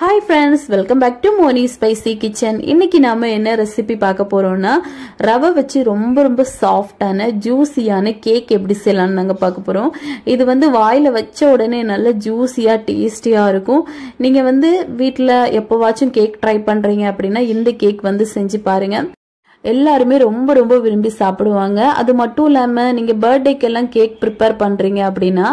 Hi friends, welcome back to Moni Spicy Kitchen. இன்னைக்கு நாம என்ன ரெசிபி பார்க்க போறோம்னா ரவை வச்சு ரொம்ப சாஃப்ட்டான ஜூசியான கேக் எப்படி செய்யலாம்னு நாங்க பார்க்க போறோம். இது வந்து வாயில வச்ச உடனே நல்ல ஜூசியா டேஸ்டியா இருக்கும். நீங்க வந்து வீட்ல எப்பவாச்சும் கேக் ட்ரை பண்றீங்க அப்படினா இந்த கேக் வந்து செஞ்சு பாருங்க. எல்லாருமே ரொம்ப விரும்பி சாப்பிடுவாங்க. அது மட்டும் இல்லாம நீங்க பர்த்டேக்கு எல்லாம் கேக் ப்ரிப்பேர் பண்றீங்க அப்படின்னா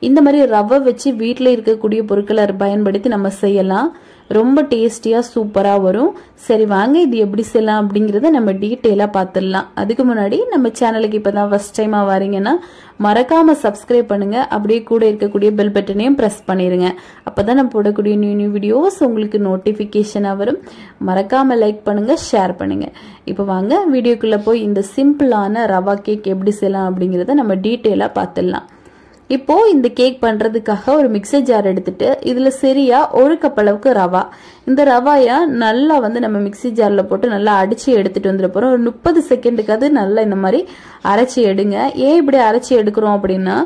இந்த மாதிரி ரவை வச்சு வீட்ல இருக்கக்கூடிய பொருட்களை பயன்படுத்தி நம்ம செய்யலாம். ரொம்ப டேஸ்டியா சூப்பரா வரும். சரி வாங்க இது எப்படி செய்யலாம் அப்படிங்கறத நம்ம டீடைலா பார்த்துடலாம். அதுக்கு முன்னாடி நம்ம சேனலுக்கு இப்பதான் ஃபர்ஸ்ட் டைமா வரீங்கன்னா மறக்காம சப்ஸ்கிரைப் பண்ணுங்க. அப்படியே கூட இருக்கக்கூடிய பெல் பட்டனையும் பிரஸ் பண்ணிருங்க. அப்பதான் நம்ம போடக்கூடிய நியூ வீடியோஸ் உங்களுக்கு நோட்டிபிகேஷனா வரும். மறக்காம லைக் பண்ணுங்க, ஷேர் பண்ணுங்க. இப்போ வாங்க வீடியோக்குள்ள போய் இந்த சிம்பிளான ரவா கேக் எப்படி செய்யலாம் அப்படிங்கறத நம்ம டீடைலா பார்த்துடலாம். இப்போ இந்த கேக் பண்றதுக்காக ஒரு மிக்சர் ஜார் எடுத்துட்டு இதுல சரியா 1 கப் அளவுக்கு ரவா, இந்த ரவாயை நல்லா வந்து நம்ம மிக்சி ஜார்ல போட்டு நல்லா அடிச்சு எடுத்துட்டு வந்துட போறோம். ஒரு 30 செகண்டுக்காவது நல்லா இந்த மாதிரி அரைச்சி எடுங்க. ஏன் இப்படி அரைச்சி எடுக்கிறோம் அப்படின்னா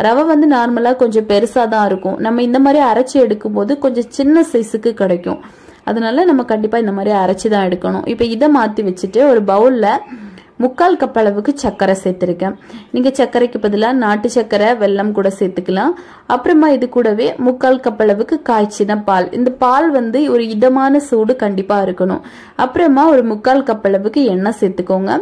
ரவை வந்து நார்மலா கொஞ்சம் பெருசா தான் இருக்கும். நம்ம இந்த மாதிரி அரைச்சி எடுக்கும் போது கொஞ்சம் சின்ன சைஸுக்கு கிடைக்கும். அதனால நம்ம கண்டிப்பா இந்த மாதிரி அரைச்சி தான் எடுக்கணும். இப்போ இதை மாத்தி வச்சுட்டு ஒரு பவுல்ல 3/4 கப் அளவுக்கு சர்க்கரை சேர்த்திருக்கேன். நீங்க சர்க்கரைக்கு பதிலா நாட்டு சர்க்கரை, வெல்லம் கூட சேர்த்துக்கலாம். அப்புறமா இது கூடவே 3/4 கப் அளவுக்கு காய்ச்சின பால். இந்த பால் வந்து ஒரு இதமான சூடு கண்டிப்பா இருக்கணும். அப்புறமா ஒரு 3/4 கப் அளவுக்கு எண்ணெய் சேர்த்துக்கோங்க.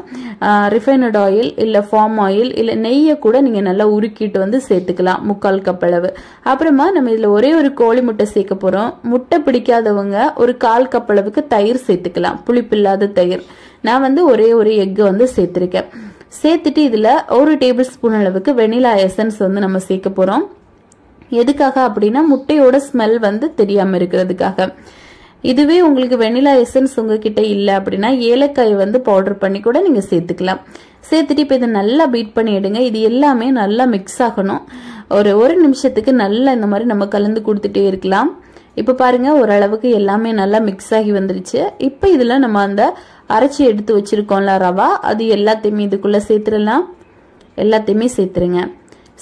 ரிஃபைனட் ஆயில் இல்ல ஃபார்ம் ஆயில் இல்ல நெய்யை கூட நீங்க நல்லா உருக்கிட்டு வந்து சேர்த்துக்கலாம் 3/4 கப் அளவு. அப்புறமா நம்ம இதுல ஒரே ஒரு கோழி முட்டை சேர்க்க போறோம். முட்டை பிடிக்காதவங்க ஒரு 1/4 கப் அளவுக்கு தயிர் சேர்த்துக்கலாம், புளிப்பில்லாத தயிர். நான் வந்து ஒரே ஒரு எக் வந்து சேர்த்திருக்கேன். சேர்த்துட்டு இதுல 1 டேபிள் ஸ்பூன் அளவுக்கு வெனிலா எசன்ஸ் வந்து நம்ம சேர்க்க போறோம். எதுக்காக அப்படின்னா முட்டையோட ஸ்மெல் வந்து தெரியாம இருக்கிறதுக்காக. இதுவே உங்களுக்கு வெனிலா எசன்ஸ் உங்ககிட்ட இல்ல அப்படின்னா ஏலக்காய் வந்து பவுடர் பண்ணி கூட நீங்க சேர்த்துக்கலாம். சேர்த்துட்டு இப்ப இதை நல்லா பீட் பண்ணி எடுங்க. இது எல்லாமே நல்லா மிக்ஸ் ஆகணும். ஒரு நிமிஷத்துக்கு நல்லா இந்த மாதிரி நம்ம கலந்து கொடுத்துட்டே இருக்கலாம். இப்ப பாருங்க ஓரளவுக்கு எல்லாமே நல்லா மிக்ஸ் ஆகி வந்துருச்சு. இப்ப இதுல நம்ம அந்த அரைச்சி எடுத்து வச்சிருக்கோம்ல ரவா, அது எல்லாத்தையுமே இதுக்குள்ள சேர்த்துடலாம். எல்லாத்தையுமே சேர்த்துருங்க.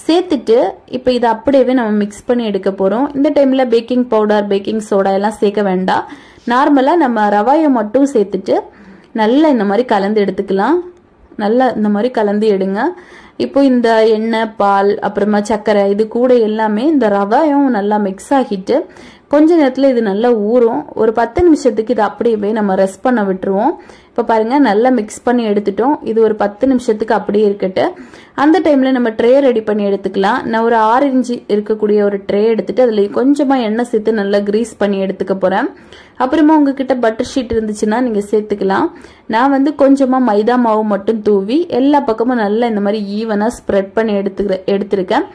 சேர்த்துட்டு இப்ப இதை அப்படியே நம்ம மிக்ஸ் பண்ணி எடுக்க போறோம். இந்த டைம்ல பேக்கிங் பவுடர், பேக்கிங் சோடா எல்லாம் சேர்க்க வேண்டாம். நார்மலா நம்ம ரவாயை மட்டும் சேர்த்துட்டு நல்லா இந்த மாதிரி கலந்து எடுத்துக்கலாம். நல்லா இந்த மாதிரி கலந்து எடுங்க. இப்போ இந்த எண்ணெய், பால், அப்புறமா சர்க்கரை இது கூட எல்லாமே இந்த ரவாயும் நல்லா மிக்ஸ் ஆகிட்டு கொஞ்ச நேரத்துல இது நல்லா ஊறும். ஒரு 10 நிமிஷத்துக்கு இது அப்படியே நம்ம ரெஸ்ட் பண்ண விட்டுருவோம். இப்ப பாருங்க நல்லா மிக்ஸ் பண்ணி எடுத்துட்டோம். இது ஒரு 10 நிமிஷத்துக்கு அப்படியே இருக்கட்டு. அந்த டைம்ல நம்ம ட்ரே ரெடி பண்ணி எடுத்துக்கலாம். நான் ஒரு 6 இன்ச்சு இருக்கக்கூடிய ஒரு ட்ரே எடுத்துட்டு அதுல கொஞ்சமா எண்ணெய் சேர்த்து நல்லா கிரீஸ் பண்ணி எடுத்துக்க போறேன். அப்புறமா உங்ககிட்ட பட்டர் ஷீட் இருந்துச்சுன்னா நீங்க சேர்த்துக்கலாம். நான் வந்து கொஞ்சமா மைதா மாவு மட்டும் தூவி எல்லா பக்கமும் நல்லா இந்த மாதிரி ஈவனா ஸ்ப்ரெட் பண்ணி எடுத்திருக்கேன்.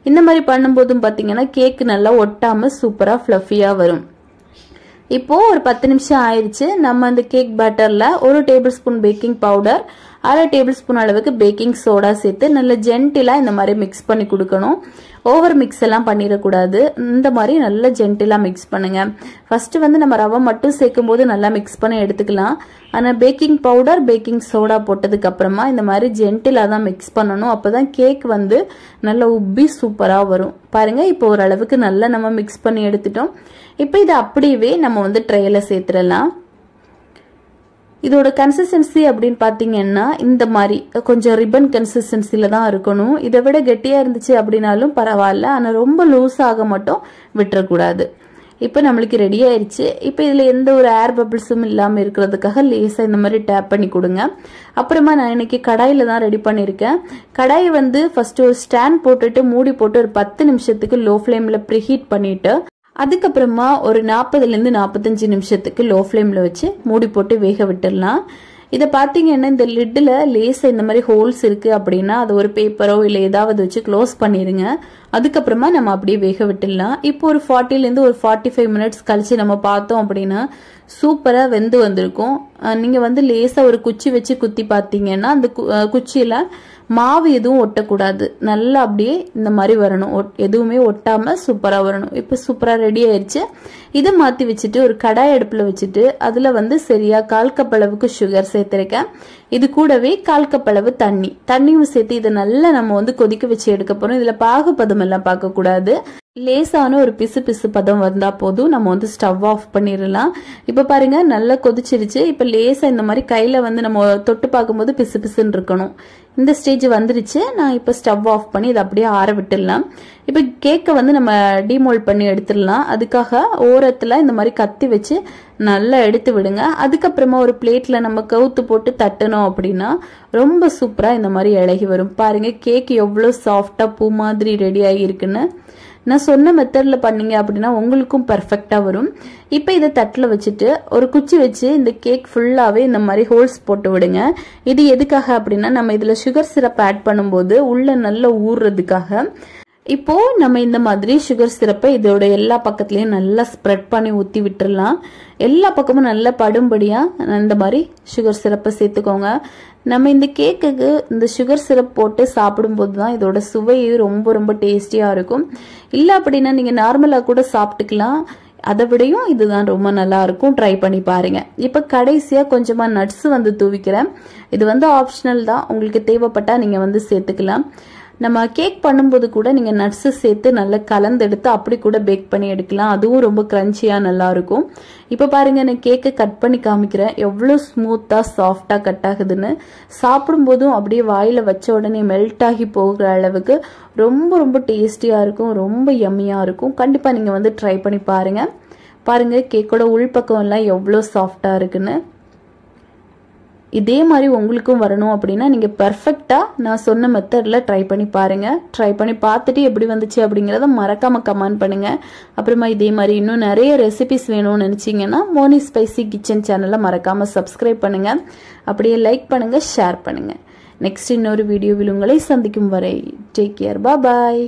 இந்த மாதிரி பண்ணும்போதும் பாத்தீங்கன்னா கேக் நல்லா ஒட்டாம சூப்பரா ஃப்ளஃபியா வரும். இப்போ ஒரு 10 நிமிஷம் ஆயிடுச்சு. நம்ம அந்த கேக் பேட்டர்ல 1 table spoon baking powder, 1/2 table spoon அளவுக்கு பேக்கிங் சோடா சேர்த்து நல்ல ஜென்டிலா இந்த மாதிரி மிக்ஸ் பண்ணி கொடுக்கணும். ஓவர் மிக்ஸ் எல்லாம் பண்ணிடக்கூடாது. இந்த மாதிரி நல்லா ஜென்டிலா மிக்ஸ் பண்ணுங்க. ஃபர்ஸ்ட் வந்து நம்ம ரவை மட்டும் சேர்க்கும் போது நல்லா மிக்ஸ் பண்ணி எடுத்துக்கலாம். ஆனா பேக்கிங் பவுடர், பேக்கிங் சோடா போட்டதுக்கு அப்புறமா இந்த மாதிரி ஜென்டிலா தான் மிக்ஸ் பண்ணணும். அப்பதான் கேக் வந்து நல்லா உப்பி சூப்பரா வரும். பாருங்க இப்போ ஓரளவுக்கு நல்லா நம்ம மிக்ஸ் பண்ணி எடுத்துட்டோம். இப்போ இதை அப்படியே நம்ம வந்து ட்ரேல சேர்த்துடலாம். இதோட கன்சிஸ்டன்சி அப்படின்னு பாத்தீங்கன்னா இந்த மாதிரி கொஞ்சம் ரிப்பன் கன்சிஸ்டன்சில தான் இருக்கணும். இதை விட கெட்டியா இருந்துச்சு அப்படின்னாலும் பரவாயில்ல. ஆனா ரொம்ப லூஸ் ஆக மட்டும் விட்டுறக்கூடாது. இப்ப நம்மளுக்கு ரெடி ஆயிருச்சு. இப்ப இதுல எந்த ஒரு ஏர் பபிள்ஸும் இல்லாம இருக்கிறதுக்காக லேசா இந்த மாதிரி டேப் பண்ணி கொடுங்க. அப்புறமா நான் இன்னைக்கு கடாயில தான் ரெடி பண்ணிருக்கேன். கடாயை வந்து ஃபர்ஸ்ட் ஒரு ஸ்டாண்ட் போட்டுட்டு மூடி போட்டு ஒரு 10 நிமிஷத்துக்கு லோ ஃபிளேம்ல ப்ரீஹீட் பண்ணிட்டு அதுக்கப்புறமா ஒரு 40ல இருந்து 45 நிமிஷத்துக்கு லோ ஃபிளேம்ல வச்சு மூடி போட்டு வேக விட்டுடலாம். இதை பாத்தீங்கன்னா இந்த லிட்ல லேசா இந்த மாதிரி ஹோல்ஸ் இருக்கு அப்படின்னா அது ஒரு பேப்பரோ இல்ல ஏதாவது வச்சு க்ளோஸ் பண்ணிருங்க. அதுக்கப்புறமா நம்ம அப்படியே வேக விட்டுடலாம். இப்போ ஒரு 40ல இருந்து ஒரு 45 மினிட்ஸ் கழிச்சு நம்ம பார்த்தோம் அப்படின்னா சூப்பரா வெந்து வந்திருக்கும். நீங்க வந்து லேசா ஒரு குச்சி வச்சு குத்தி பாத்தீங்கன்னா அந்த குச்சியில மாவு எதுவும் ஒட்டக்கூடாது. நல்லா அப்படியே இந்த மாதிரி வரணும். எதுவுமே ஒட்டாம சூப்பரா வரணும். இப்ப சூப்பரா ரெடி ஆயிடுச்சு. இதை மாத்தி வச்சுட்டு ஒரு கடாய் அடுப்புல வச்சுட்டு அதுல வந்து சரியா 1/4 கப் அளவுக்கு சுகர் சேர்த்திருக்கேன். இது கூடவே 1/4 கப் அளவு தண்ணியும் சேர்த்து இதை நல்லா நம்ம வந்து கொதிக்க வச்சு எடுக்க போறோம். இதுல பாகுபதம் எல்லாம் பார்க்க கூடாது. லேசான ஒரு பிசு பிசு பதம் வந்தா போதும், நம்ம வந்து ஸ்டவ் ஆஃப் பண்ணிடலாம். இப்ப பாருங்க நல்லா கொதிச்சிருச்சு. இப்ப லேசா இந்த மாதிரி கையில வந்து நம்ம தொட்டு பார்க்கும்போது பிசு பிசுன்னு இருக்கணும். இந்த ஸ்டேஜ் வந்துருச்சு. நான் இப்ப ஸ்டவ் ஆஃப் பண்ணி இதை அப்படியே ஆற விட்டுடலாம். இப்ப கேக்கை வந்து நம்ம டீமோல்ட் பண்ணி எடுத்துடலாம். அதுக்காக ஓரத்துல இந்த மாதிரி கத்தி வச்சு நல்லா எடுத்து விடுங்க. அதுக்கப்புறமா ஒரு பிளேட்ல நம்ம கவுத்து போட்டு தட்டணும் அப்படின்னா ரொம்ப சூப்பரா இந்த மாதிரி இலகி வரும். பாருங்க கேக் எவ்வளவு சாஃப்டா பூ மாதிரி ரெடி ஆகியிருக்குன்னு. நான் சொன்ன மெத்தட்ல பண்ணீங்க அப்படின்னா உங்களுக்கும் பெர்ஃபெக்டா வரும். இப்போ இதை தட்டில் வச்சுட்டு ஒரு குச்சி வச்சு இந்த கேக் ஃபுல்லாவே இந்த மாதிரி ஹோல்ஸ் போட்டு விடுங்க. இது எதுக்காக அப்படின்னா நம்ம இதுல சுகர் சிரப் ஆட் பண்ணும்போது உள்ள நல்லா ஊறுறதுக்காக. இப்போ நம்ம இந்த மாதிரி சுகர் சிரப்பை இதோட எல்லா பக்கத்துலயும் நல்லா ஸ்ப்ரெட் பண்ணி ஊத்தி விட்டுறலாம். எல்லா பக்கமும் நல்லா படும்படியா இந்த மாதிரி சுகர் சிரப்பை சேர்த்துக்கோங்க. நம்ம இந்த கேக்குக்கு இந்த சுகர் சிரப் போட்டு சாப்பிடும்போது தான் இதோட சுவை ரொம்ப ரொம்ப டேஸ்டியா இருக்கும். இல்ல அப்படின்னா நீங்க நார்மலா கூட சாப்பிட்டுக்கலாம். அதை விடையும் இதுதான் ரொம்ப நல்லா இருக்கும். ட்ரை பண்ணி பாருங்க. இப்ப கடைசியா கொஞ்சமா நட்ஸ் வந்து தூவிக்கிறேன். இது வந்து ஆப்ஷனல் தான், உங்களுக்கு தேவைப்பட்டா நீங்க வந்து சேர்த்துக்கலாம். நம்ம கேக் பண்ணும்போது கூட நீங்க நட்ஸ் சேர்த்து நல்லா கலந்து எடுத்து அப்படி கூட பேக் பண்ணி எடுக்கலாம். அதுவும் ரொம்ப கிரன்ச்சியா நல்லா இருக்கும். இப்ப பாருங்க நான் கேக்கை கட் பண்ணி காமிக்கிறேன். எவ்வளவு ஸ்மூத்தா சாஃப்டா கட் ஆகுதுன்னு. சாப்பிடும் போதும் அப்படியே வாயில வச்ச உடனே மெல்ட் ஆகி போகிற அளவுக்கு ரொம்ப ரொம்ப டேஸ்டியா இருக்கும். ரொம்ப யம்மியா இருக்கும். கண்டிப்பா நீங்க வந்து ட்ரை பண்ணி பாருங்க. பாருங்க கேக்கோட உள்பக்கம் எல்லாம் எவ்வளவு சாஃப்டா இருக்குன்னு. இதே மாதிரி உங்களுக்கும் வரணும் அப்படின்னா நீங்க பெர்ஃபெக்ட்டா நான் சொன்ன மெத்தட்ல ட்ரை பண்ணி பாருங்க. ட்ரை பண்ணி பார்த்துட்டு எப்படி வந்துச்சு அப்படிங்கறத மறக்காம கமெண்ட் பண்ணுங்க. அப்புறமா இதே மாதிரி இன்னும் நிறைய ரெசிபிஸ் வேணும்னு நினைச்சீங்கன்னா மோனி ஸ்பைசி கிச்சன் சேனலை மறக்காம சப்ஸ்கிரைப் பண்ணுங்க. அப்படியே லைக் பண்ணுங்க, ஷேர் பண்ணுங்க. நெக்ஸ்ட் இன்னொரு வீடியோவில் உங்களை சந்திக்கும் வரை டேக் கேர். பாய்.